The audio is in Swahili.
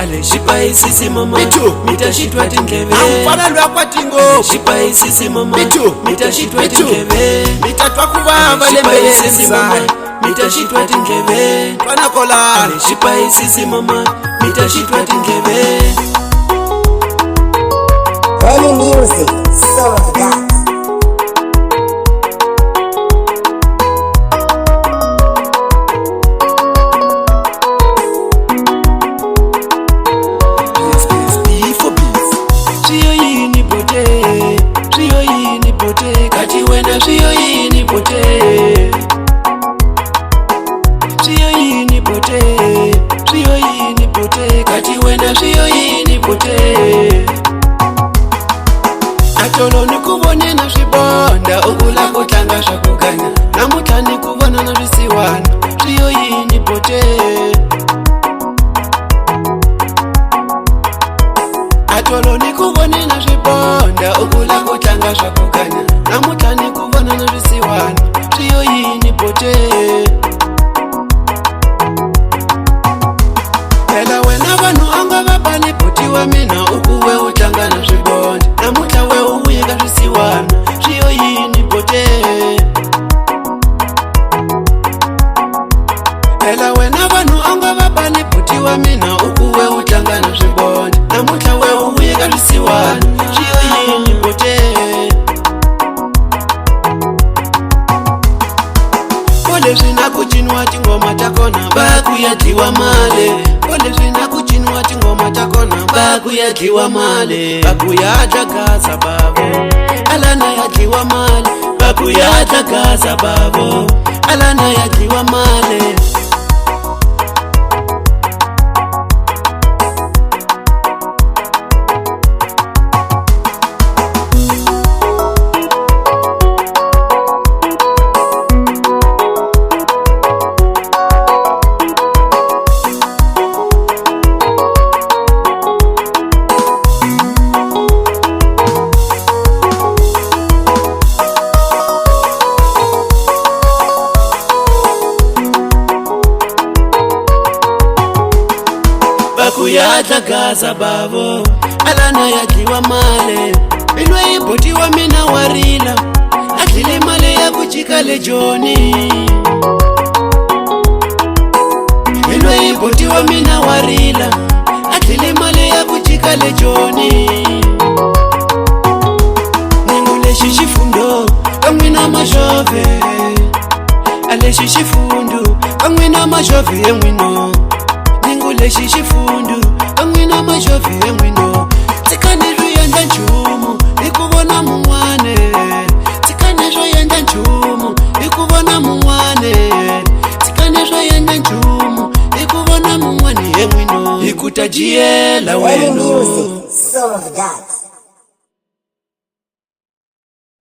ale shipaisisi mama mitashitwa tindleve amfana lwakwatingo shipaisisi mama mitashitwa tindleve mitatwa kuvava lembeleza mitashitwa tindleve panakola ale shipaisisi mama mitashitwa tindleve. Any music, Soul of God. Atolo nikuvone na swibonda ukula kutlanga swa kuganya namutlha nikuvona na swisiwana swiyo yini bote. Atolo nikuvone na swibonda ukula kutlanga swa kuganya namutlha nikuvona na swisiwana swiyo yini bote. Phela wena vanhu anga va bali boti wa mina ukuwe u tlanga na swibonda namutlha we u vuye ka swisiwana swiyo yini bote. Phela wena vanhu anga va bali boti wa mina ukuwe u tlanga na swibonda namutlha we u vuye ka swisiwana swiyo yini bote. Leswi na ku ciniwa tingoma ta kona va ku ya dliwa male leswi na ku ciniwa tingoma ta kona va ku ya dliwa male va ku ya dlagaza bavo alana ya dliwa male va ku ya dlagaza bavo alana ya dliwa male. Kuyadlagaza bavo alana ya dliwa male ilwe boti wa mina warila adlile male ya kuchika le Joni. Ilwe boti wa mina warila adlile male ya kuchika le Joni. Ningule shishifundo kamwina majove ale shishifundu kamwina majove emwino ningule shishifundu amwina mashofi emwino tsikanezvo yenda nchumu ikuvona mumwane tsikanezvo yenda nchumu ikuvona mumwane tsikanezvo yenda nchumu ikuvona mumwane emwino ikutajiyela weno. Any music, Soul of God.